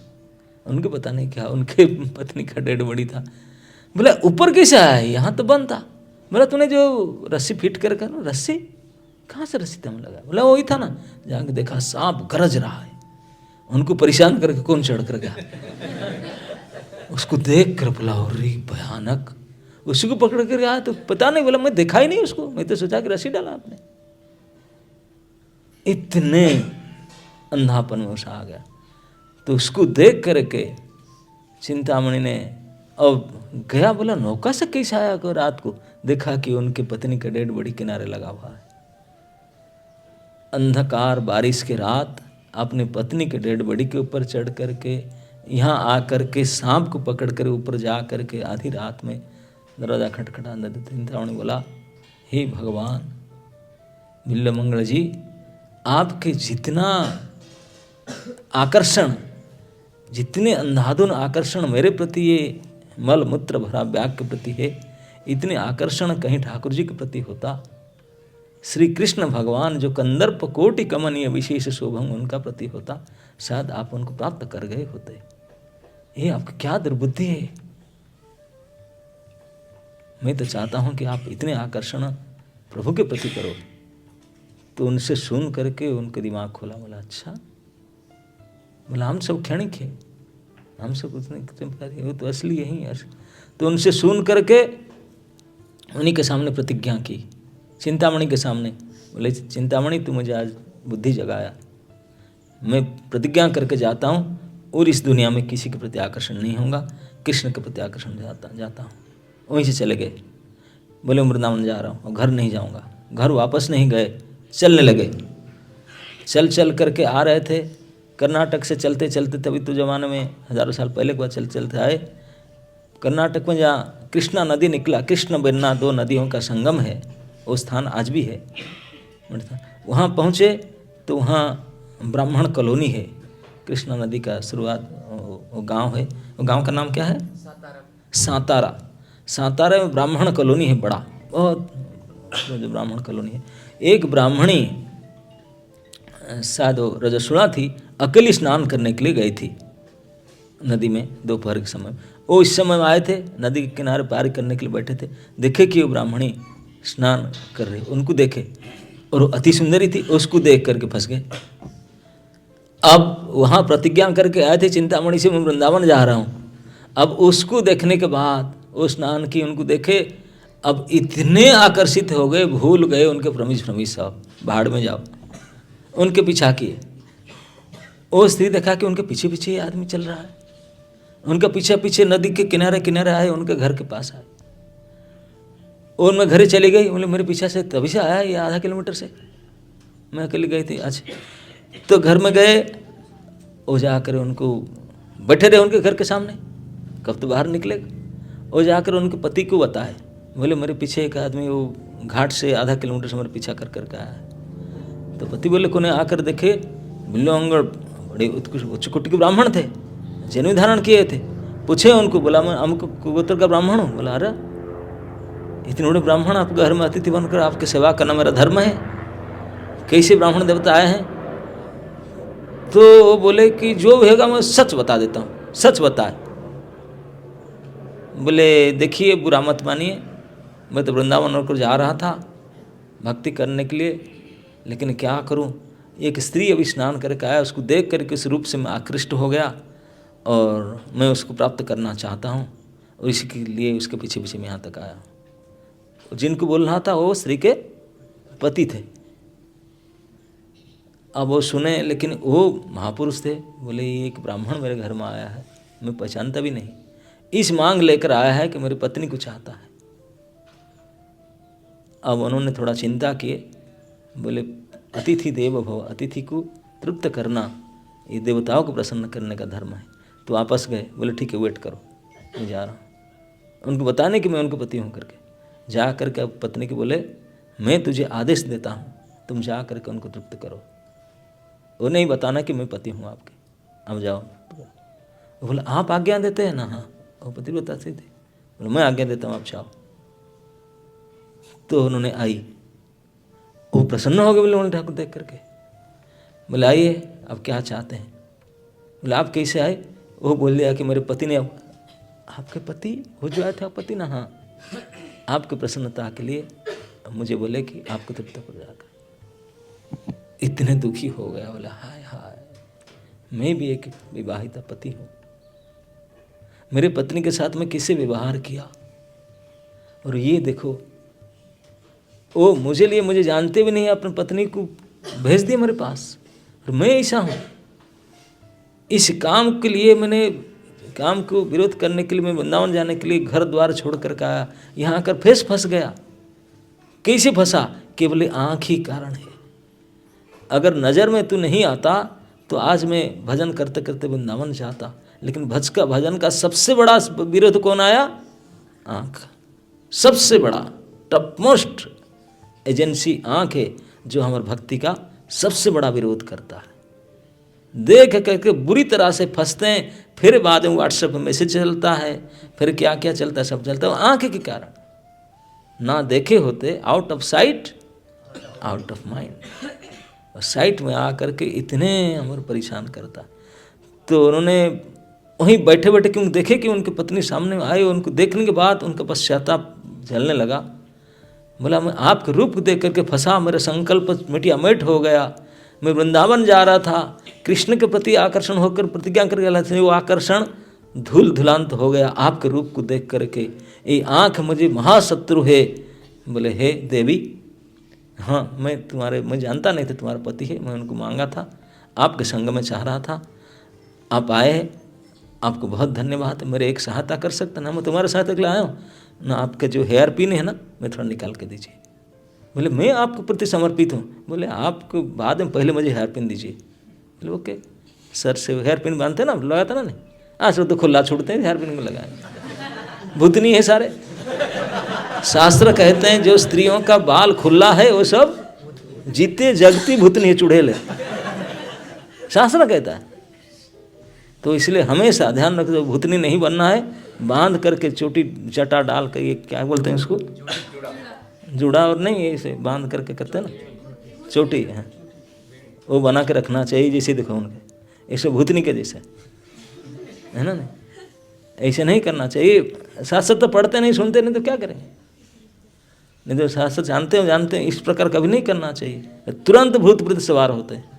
उनके पता नहीं क्या, उनके पत्नी का डेड बॉडी था। बोला ऊपर कैसे आया है, यहाँ तो बंद था। बोला तूने जो रस्सी फिट कर ना, रस्सी कहाँ से रस्सी तम लगा? बोला वही था ना। जाके देखा सांप गरज रहा है, उनको परेशान करके कौन चढ़ कर गया। उसको देख कर बोला अरे भयानक, उसी को पकड़ कर आया तो पता नहीं, बोला मैं देखा ही नहीं उसको, मैं तो सोचा कि रस्सी डाला आपने। इतने अंधापन में उसे आ गया। तो उसको देख करके चिंतामणि ने अब गया, बोला नौका से कैसे आया को? रात को देखा कि उनके पत्नी का डेड बॉडी किनारे लगा हुआ है। अंधकार बारिश के रात अपने पत्नी के डेड बॉडी के ऊपर चढ़ करके यहाँ आकर के सांप को पकड़ कर ऊपर जा करके आधी रात में दरवाजा खटखटा। चिंतामणि बोला हे भगवान बिल्वमंगल जी, आपके जितना आकर्षण, जितने अंधाधुन आकर्षण मेरे प्रति ये मल मूत्र भरा व्याग के प्रति है, इतने आकर्षण कहीं ठाकुर जी के प्रति होता। श्री कृष्ण भगवान जो कंदर्प कोटि कमनीय विशेष शोभम उनका प्रति होता, शायद आप उनको प्राप्त कर गए होते। ये आपकी क्या दुर्बुद्धि है। मैं तो चाहता हूं कि आप इतने आकर्षण प्रभु के प्रति करो। तो उनसे सुन करके उनके दिमाग खोला। बोला अच्छा, बोला हम सब क्षणिक है, हम सब कुछ नहीं, वो तो असली यही है। तो उनसे सुन करके उन्हीं के सामने प्रतिज्ञा की, चिंतामणि के सामने। बोले चिंतामणि तू मुझे आज बुद्धि जगाया, मैं प्रतिज्ञा करके जाता हूँ और इस दुनिया में किसी के प्रति आकर्षण नहीं होगा, कृष्ण के प्रति आकर्षण जाता हूँ। वहीं से चले गए। बोले वृंदावन जा रहा हूँ और घर नहीं जाऊँगा। घर वापस नहीं गए, चलने लगे। चल करके आ रहे थे कर्नाटक से, चलते चलते, तभी तो ज़माने में हज़ारों साल पहले के बाद चलते आए कर्नाटक में, जहाँ कृष्णा नदी निकला, कृष्ण बेन्ना दो नदियों का संगम है, वो स्थान आज भी है। वहाँ पहुँचे तो वहाँ ब्राह्मण कॉलोनी है, कृष्णा नदी का शुरुआत वो गांव है। वो गांव का नाम क्या है? सांतारा। सांतारा में ब्राह्मण कॉलोनी है, बड़ा बहुत जो ब्राह्मण कॉलोनी है। एक ब्राह्मणी शायद रजस्वला थी, अकेली स्नान करने के लिए गई थी। नदी में दोपहर के समय। वो इस समय आए थे, नदी के किनारे पार करने के लिए बैठे थे, देखे कि वो ब्राह्मणी स्नान कर रही, उनको देखे और वो अति सुंदरी थी, उसको देख करके फंस गए। अब वहाँ प्रतिज्ञा करके आए थे चिंतामणि से मैं वृंदावन जा रहा हूँ। अब उसको देखने के बाद वो स्नान की उनको देखे, अब इतने आकर्षित हो गए, भूल गए उनके प्रमिश सब, भाड़ में जाओ, उनके पीछा किए। वो स्त्री देखा कि उनके पीछे पीछे आदमी चल रहा है, उनके पीछे पीछे नदी के किनारे किनारे आए, उनके घर के पास आए। उनमें घरे चली गई, बोले मेरे पीछे से तभी से आया ये आधा किलोमीटर से, मैं अकेली गई थी। अच्छा, तो घर में गए, वो जाकर उनको बैठे रहे उनके घर के सामने, कब तो बाहर निकलेगा। वो जाकर उनके पति को बताए, बोले मेरे पीछे एक आदमी वो घाट से आधा किलोमीटर से मेरे पीछा कर करके आया है। तो पति बोले कोने आकर देखे, बिल्लोंगड़ बड़े उत्कृष्ट उच्च कोटि के ब्राह्मण थे, जनेऊ धारण किए थे। पूछे उनको, बोला मैं अमुक गोत्र का ब्राह्मण हूँ। बोला अरे इतने बड़े ब्राह्मण आप घर में अतिथि बनकर आपकी सेवा करना मेरा धर्म है, कैसे ब्राह्मण देवता आए हैं? तो वो बोले कि जो भी होगा मैं सच बता देता हूँ, सच बताए। बोले देखिए बुरा मत मानिए, मैं तो वृंदावन होकर जा रहा था भक्ति करने के लिए, लेकिन क्या करूं, एक स्त्री अभी स्नान करके आया, उसको देख करके उस रूप से मैं आकृष्ट हो गया और मैं उसको प्राप्त करना चाहता हूं, और इसके लिए उसके पीछे पीछे मैं यहाँ तक आया। जिनको बोल रहा था वो स्त्री के पति थे। अब वो सुने, लेकिन वो महापुरुष थे, बोले ये एक ब्राह्मण मेरे घर में आया है, मैं पहचानता भी नहीं, इस मांग लेकर आया है कि मेरी पत्नी को चाहता है। अब उन्होंने थोड़ा चिंता किए, बोले अतिथि देव भव, अतिथि को तृप्त करना ये देवताओं को प्रसन्न करने का धर्म है। तो वापस गए, बोले ठीक है वेट करो, मैं जा रहा हूँ। उनको बताने कि मैं उनके पति हूँ करके, जा करके अब पत्नी को बोले मैं तुझे आदेश देता हूँ, तुम जा करके उनको तृप्त करो, वो नहीं बताना कि मैं पति हूँ आपके, अब जाओ। बोले आप आज्ञा देते हैं ना? हाँ, वो पति बताते थे। बोले मैं आज्ञा देता हूँ, आप जाओ। तो उन्होंने आई, वो प्रसन्न हो गए, बोले उन्होंने ठाकुर देख करके। बोले आइए अब क्या चाहते हैं? बोले आप कैसे आए? वो बोल दिया कि मेरे पति ने, आपके पति वो जो आए थे आप पति ना? हाँ, आपकी प्रसन्नता के लिए मुझे बोले कि आपको तृप्त हो जाकर। इतने दुखी हो गया, बोला हाय हाय, मैं भी एक विवाहिता पति हूँ, मेरे पत्नी के साथ मैं कैसे व्यवहार किया, और ये देखो वो मुझे लिए, मुझे जानते भी नहीं, अपनी पत्नी को भेज दिया मेरे पास, और मैं ऐसा हूँ। इस काम के लिए मैंने, काम को विरोध करने के लिए मैं वृंदावन जाने के लिए घर द्वार छोड़ कर आया, यहाँ आकर फेस फंस गया। कैसे फंसा? केवल आँख ही कारण है। अगर नज़र में तू नहीं आता तो आज मैं भजन करते करते वृंदावन जाता, लेकिन भजन का सबसे बड़ा विरोध कौन आया? आँख। सबसे बड़ा टॉप मोस्ट एजेंसी आँख है, जो हमारे भक्ति का सबसे बड़ा विरोध करता है। देख करके बुरी तरह से फंसते हैं, फिर बाद में व्हाट्सएप में मैसेज चलता है, फिर क्या क्या चलता है, सब चलता है आँख के कारण। ना देखे होते, out of sight out of mind, site में आकर के इतने हमारे परेशान करता। तो उन्होंने वहीं बैठे बैठे क्यों देखे कि उनकी पत्नी सामने आई, उनको देखने के बाद उनका पश्चाताप झलने लगा। बोला मैं आपके रूप को देख करके फंसा, मेरा संकल्प मिटिया मिट हो गया, मैं वृंदावन जा रहा था, कृष्ण के प्रति आकर्षण होकर प्रतिज्ञा कर गया था, वो आकर्षण धूल धुलांत हो गया आपके रूप को देख करके। ये आँख मुझे महाशत्रु है। बोले हे देवी, हाँ मैं जानता नहीं था तुम्हारा पति है, मैं उनको मांगा था, आपके संग में चाह रहा था, आप आए, आपको बहुत धन्यवाद। मेरे एक सहायता कर सकते ना? मैं तुम्हारे सहायता के लिए आया हूँ ना, आपके जो हेयर पिन है ना, मैं थोड़ा निकाल के दीजिए। बोले मैं आपके प्रति समर्पित हूँ। बोले आपको बाद में पहले मुझे हेयर पिन दीजिए। बोले ओके सर, से हेयर पिन बांधते ना, लगाता ना नहीं, आज तो खुला छोड़ते हैं, हेयर पिन में लगाए, भूतनी है सारे। शास्त्र कहते हैं जो स्त्रियों का बाल खुला है वो सब जीते जगती भूतनी चुड़ैल है, शास्त्र कहता है। तो इसलिए हमेशा ध्यान रखो, भूतनी नहीं बनना है, बांध करके चोटी चटा डाल कर, ये क्या बोलते हैं उसको, जुड़ा, और नहीं ऐसे बांध करके करते हैं ना चोटी है, वो बना के रखना चाहिए। जैसे देखो उनके ऐसे भूतनी के जैसे है ना? नहीं, ऐसे नहीं करना चाहिए। शास्त्र तो पढ़ते नहीं, सुनते नहीं तो क्या करें? नहीं तो शास्त्र जानते हैं, इस प्रकार कभी नहीं करना चाहिए। तुरंत भूत प्रेत सवार होते हैं।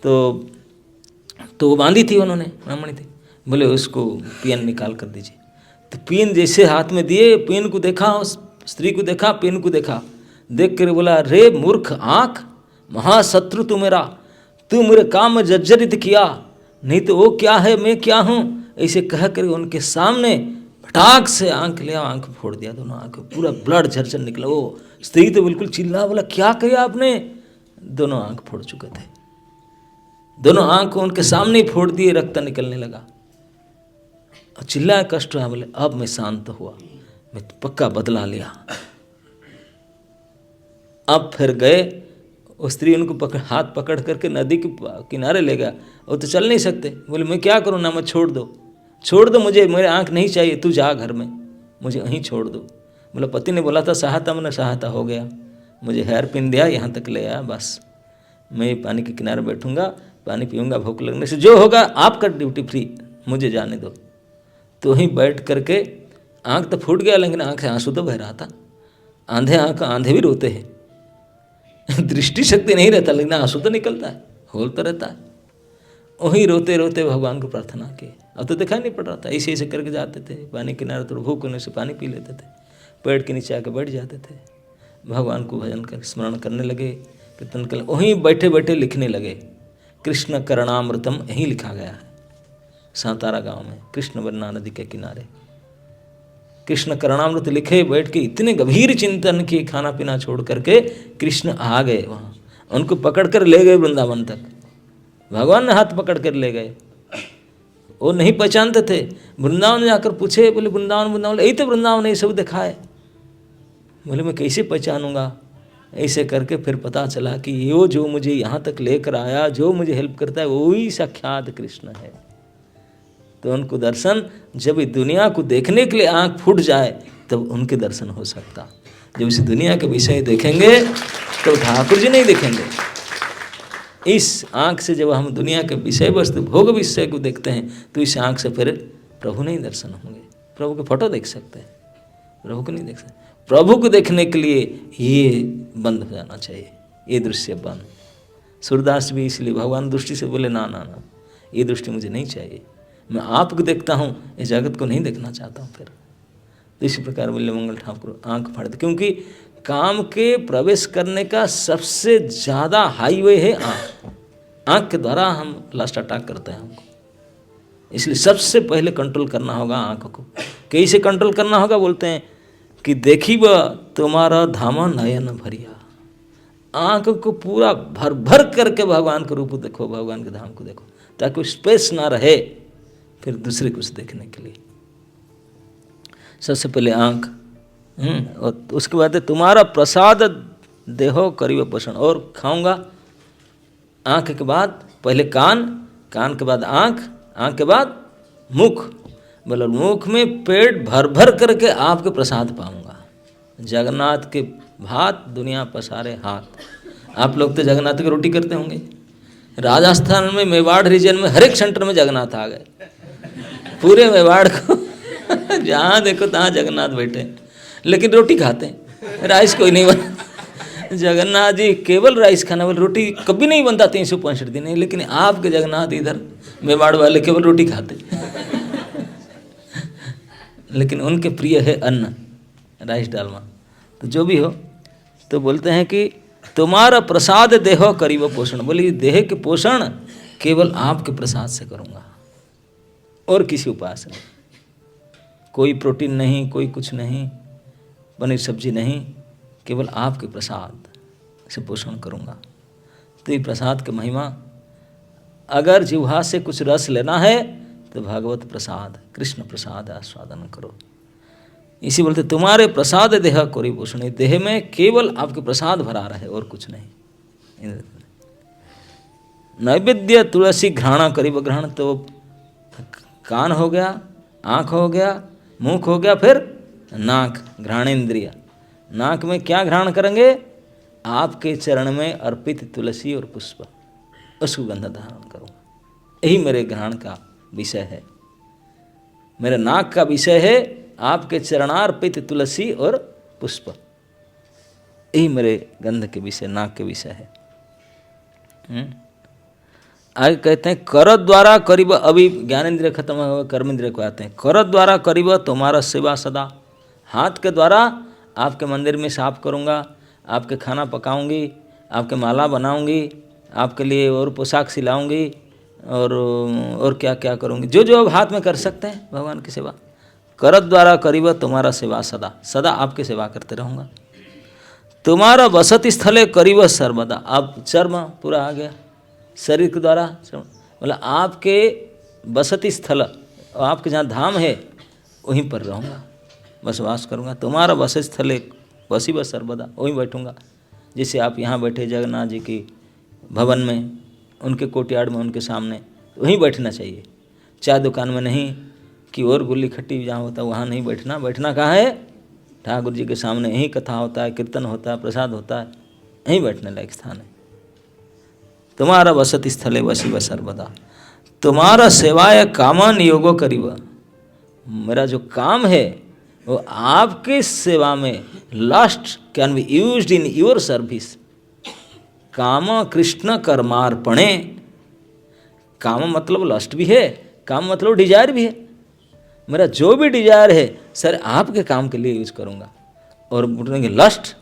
तो वो बांधी थी उन्होंने, ब्राह्मणी थी, बोले उसको पियन निकाल कर दीजिए। तो पियन जैसे हाथ में दिए, पियन को देखा, उस स्त्री को देखा, पियन को देखा, देख कर बोला, रे मूर्ख आँख, महाशत्रु तू मेरा, तू मेरे काम में जर्जरित किया, नहीं तो वो क्या है, मैं क्या हूँ। ऐसे कह कर उनके सामने फटाक से आँख लिया, आँख फोड़ दिया, दोनों आँख पूरा ब्लड झरझर निकला। वो स्त्री तो बिल्कुल चिल्ला, बोला क्या किया आपने? दोनों आँख फोड़ चुके थे, दोनों आँख को उनके सामने ही फोड़ दिए, रक्त निकलने लगा। और चिल्लाया, कष्ट हुआ, बोले अब मैं शांत हुआ, मैं पक्का बदला लिया। अब फिर गए, वो स्त्री उनको हाथ पकड़ करके नदी के किनारे ले गया। वो तो चल नहीं सकते, बोले मैं क्या करूँ ना, मैं छोड़ दो मुझे, मेरे आँख नहीं चाहिए, तू जा घर में, मुझे वहीं छोड़ दो। बोला पति ने बोला था सहायता, मैंने सहायता हो गया, मुझे हेयर पिन दिया, यहाँ तक ले आया, बस मैं पानी के किनारे बैठूंगा, पानी पीऊँगा, भूख लगने से जो होगा आपका ड्यूटी फ्री, मुझे जाने दो। तो वहीं बैठ करके, आँख तो फूट गया लेकिन आँख से आंसू तो बह रहा था। आंधे भी रोते हैं दृष्टि शक्ति नहीं रहता लेकिन आंसू तो निकलता है, होल तो रहता है। वहीं रोते रोते भगवान को प्रार्थना की। अब तो दिखाई नहीं पड़ रहा था, ऐसे ऐसे करके जाते थे पानी किनारे, तो भूख होने से पानी पी लेते थे, पेड़ के नीचे आके बैठ जाते थे, भगवान को भजन कर स्मरण करने लगे, कीर्तन कर, वहीं बैठे बैठे लिखने लगे। कृष्ण करणामृतम यहीं लिखा गया है सांतारा गांव में, कृष्ण वर्णा नदी के किनारे कृष्ण करणामृत लिखे, बैठ के इतने गंभीर चिंतन किए, खाना पीना छोड़ करके कृष्ण आ गए वहाँ, उनको पकड़ कर ले गए वृंदावन तक, भगवान ने हाथ पकड़ कर ले गए। वो नहीं पहचानते थे, वृंदावन जाकर पूछे, बोले वृंदावन, यही तो वृंदावन, ये सब देखा है। बोले मैं कैसे पहचानूंगा? ऐसे करके फिर पता चला कि ये जो मुझे यहाँ तक लेकर आया, जो मुझे हेल्प करता है, वही साक्षात कृष्ण है। तो उनको दर्शन, जब इस दुनिया को देखने के लिए आँख फूट जाए तब उनके दर्शन हो सकता। जब इस दुनिया के विषय देखेंगे तो ठाकुर जी नहीं देखेंगे। इस आँख से जब हम दुनिया के विषय वस्तु भोग विषय को देखते हैं तो इस आँख से फिर प्रभु नहीं दर्शन होंगे। प्रभु के फोटो देख सकते हैं, प्रभु को नहीं देख सकते। प्रभु को देखने के लिए ये बंद हो जाना चाहिए, ये दृश्य बंद। सूरदास भी इसलिए भगवान दृष्टि से बोले ना ना ना, ये दृष्टि मुझे नहीं चाहिए, मैं आपको देखता हूँ, इस जगत को नहीं देखना चाहता हूँ। फिर तो इसी प्रकार बोले मंगल ठाकुर आँख फाड़ दे, क्योंकि काम के प्रवेश करने का सबसे ज़्यादा हाईवे है आँख। आँख के द्वारा हम लास्ट अटैक करते हैं हमको, इसलिए सबसे पहले कंट्रोल करना होगा आँख को। कैसे कंट्रोल करना होगा? बोलते हैं कि देखी व तुम्हारा धामा नयन भरिया। आँख को पूरा भर भर करके भगवान का रूप देखो, भगवान के धाम को देखो, ताकि स्पेस ना रहे फिर दूसरे कुछ देखने के लिए। सबसे पहले आँख, और उसके बाद तुम्हारा प्रसाद देहो करीब पोषण। और खाऊंगा आँख के बाद पहले कान, कान के बाद आँख, आँख के बाद मुख। बोलो मुख में पेट भर भर करके आपके प्रसाद पाऊंगा। जगन्नाथ के भात दुनिया पसारे हाथ। आप लोग तो जगन्नाथ की रोटी करते होंगे। राजस्थान में मेवाड़ रीजन में हर एक सेंटर में जगन्नाथ आ गए, पूरे मेवाड़ को जहाँ देखो तहाँ जगन्नाथ बैठे, लेकिन रोटी खाते हैं, राइस कोई नहीं बना। जगन्नाथ जी केवल राइस खाना वाले, रोटी कभी नहीं बनता 365 दिन है, लेकिन आपके जगन्नाथ इधर मेवाड़ वाले केवल रोटी खाते लेकिन उनके प्रिय है अन्न, राइस डालमा। तो जो भी हो, तो बोलते हैं कि तुम्हारा प्रसाद देहो करीब पोषण। बोले देह के पोषण केवल आपके प्रसाद से करूँगा, और किसी उपाय से नहीं। कोई प्रोटीन नहीं, कोई कुछ नहीं, पनीर सब्जी नहीं, केवल आपके प्रसाद से पोषण करूँगा। तो ये प्रसाद की महिमा, अगर जिह्वा से कुछ रस लेना है तो भागवत प्रसाद, कृष्ण प्रसाद आस्वादन करो। इसी बोलते तुम्हारे प्रसाद देह कोरी पोषण। देह में केवल आपके प्रसाद भरा रहे और कुछ नहीं। नैवेद्य तुलसी घ्राणा करीब ग्रहण। तो कान हो गया, आँख हो गया, मुख हो गया, फिर नाक, घ्राणेन्द्रिय। नाक में क्या घ्राण करेंगे? आपके चरण में अर्पित तुलसी और पुष्प, उसको गंध धारण करूँगा। यही मेरे ग्रहण का विषय है, मेरे नाक का विषय है आपके चरणार्पित तुलसी और पुष्प, यही मेरे गंध के विषय, नाक के विषय है। आगे कहते हैं कर द्वारा करीब, अभी ज्ञानेंद्रिय खत्म हुआ, कर्मेंद्रिय को आते हैं। कर द्वारा करीब तुम्हारा सेवा सदा, हाथ के द्वारा आपके मंदिर में साफ करूँगा, आपके खाना पकाऊंगी, आपके माला बनाऊंगी, आपके लिए और पोशाक सिलाऊंगी, और क्या क्या करूँगी, जो जो अब हाथ में कर सकते हैं भगवान की सेवा। कर द्वारा करीब तुम्हारा सेवा सदा, सदा आपकी सेवा करते रहूँगा। तुम्हारा बसती स्थल है करीब सर्वदा, अब चर्म पूरा आ गया, शरीर के द्वारा मतलब आपके बसती स्थल, आपके जहाँ धाम है वहीं पर रहूँगा, बसवास करूँगा। तुम्हारा बस स्थल है बसी बस सर्वदा, वहीं बैठूँगा। जैसे आप यहाँ बैठे जगन्नाथ जी की भवन में, उनके कोर्टयार्ड में, उनके सामने, वहीं बैठना चाहिए। चाय दुकान में नहीं कि और गुल्ली खट्टी जहाँ होता है वहाँ नहीं बैठना। बैठना कहाँ है? ठाकुर जी के सामने। यहीं कथा होता है, कीर्तन होता है, प्रसाद होता है, यहीं बैठने लायक स्थान है। तुम्हारा वसति स्थले वसी व सर्वदा, तुम्हारा सेवाय कामन योगो करीब, मेरा जो काम है वो आपके सेवा में, lust can be used in your service. काम कृष्ण कर्मार्पणे, काम मतलब लस्ट भी है, काम मतलब डिजायर भी है। मेरा जो भी डिजायर है सर आपके काम के लिए यूज करूँगा। और बोलेंगे लस्ट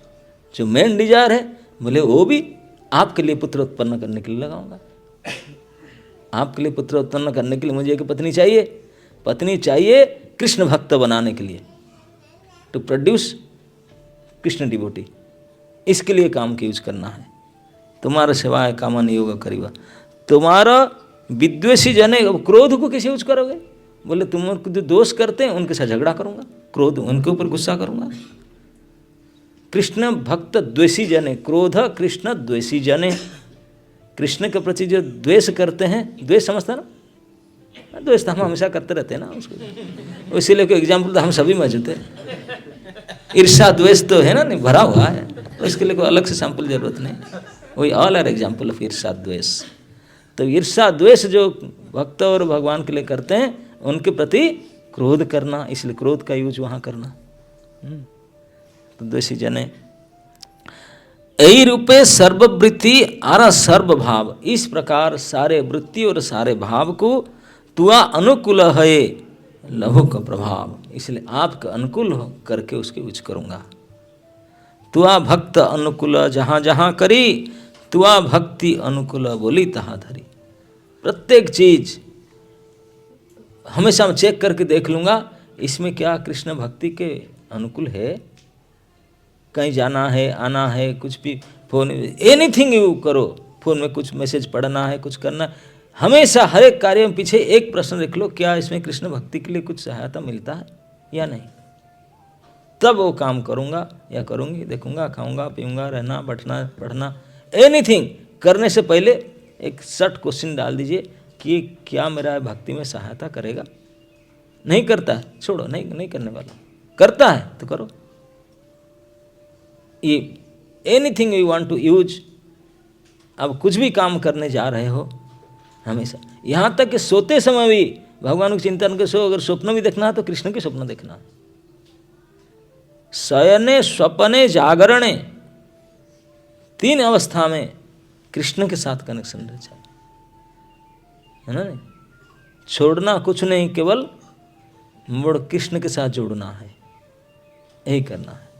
जो मेन डिजायर है, बोले वो भी आपके लिए पुत्र उत्पन्न करने के लिए लगाऊंगा। आपके लिए पुत्र उत्पन्न करने के लिए मुझे एक पत्नी चाहिए, पत्नी चाहिए कृष्ण भक्त बनाने के लिए, टू प्रोड्यूस कृष्ण डिवोटी, इसके लिए काम की यूज करना है। तुम्हारा सेवा है कामन योग करीबा, तुम्हारा विद्वेषी जने, अब क्रोध को कैसे यूज करोगे? बोले तुम जो दोष करते हैं उनके साथ झगड़ा करूंगा, क्रोध उनके ऊपर गुस्सा करूंगा। कृष्ण भक्त द्वेषी जने, क्रोध कृष्ण द्वेषी जने, कृष्ण के प्रति जो द्वेष करते हैं, द्वेष समझता ना, द्वेष तो हम हमेशा करते रहते हैं ना उसको, इसीलिए कोई एग्जाम्पल तो हम सभी मौजूद है। ईर्षा द्वेष तो है ना, नहीं भरा हुआ है, तो इसके लिए कोई अलग से सैंपल जरूरत नहीं, वही ऑल आर एग्जाम्पल ऑफ ईर्षा द्वेष। तो ईर्षा द्वेष जो भक्त और भगवान के लिए करते हैं उनके प्रति क्रोध करना, इसलिए क्रोध का यूज वहाँ करना। तो द्वेषी जने यही रूपे सर्ववृत्ति आरा सर्वभाव, इस प्रकार सारे वृत्ति और सारे भाव को तुआ अनुकूल है लहु का प्रभाव, इसलिए आपका अनुकूल करके उसके यूज करूँगा। तुआ भक्त अनुकूल जहाँ जहाँ करी, तुआ भक्ति अनुकूल बोली तहाँ धरी। प्रत्येक चीज हमेशा मैं चेक करके देख लूँगा इसमें क्या कृष्ण भक्ति के अनुकूल है। कहीं जाना है, आना है, कुछ भी फोन, एनीथिंग यू करो, फोन में कुछ मैसेज पढ़ना है, कुछ करना, हमेशा हर एक कार्य में पीछे एक प्रश्न रख लो, क्या इसमें कृष्ण भक्ति के लिए कुछ सहायता मिलता है या नहीं। तब वो काम करूँगा या करूँगी, देखूँगा, खाऊँगा, पीऊँगा, रहना, बैठना, पढ़ना, एनीथिंग करने से पहले एक शॉर्ट क्वेश्चन डाल दीजिए कि क्या मेरा भक्ति में सहायता करेगा। नहीं करता है छोड़ो, नहीं करने वाला, करता है तो करो। ये anything you want to use, अब कुछ भी काम करने जा रहे हो हमेशा, यहाँ तक कि सोते समय भी भगवान के चिंतन के सो, अगर स्वप्न भी देखना है तो कृष्ण के स्वप्न देखना। शयने स्वप्ने जागरणे, तीन अवस्था में कृष्ण के साथ कनेक्शन रह जाए, है ना। नहीं छोड़ना कुछ नहीं, केवल मुड़ कृष्ण के साथ जोड़ना है, यही करना है।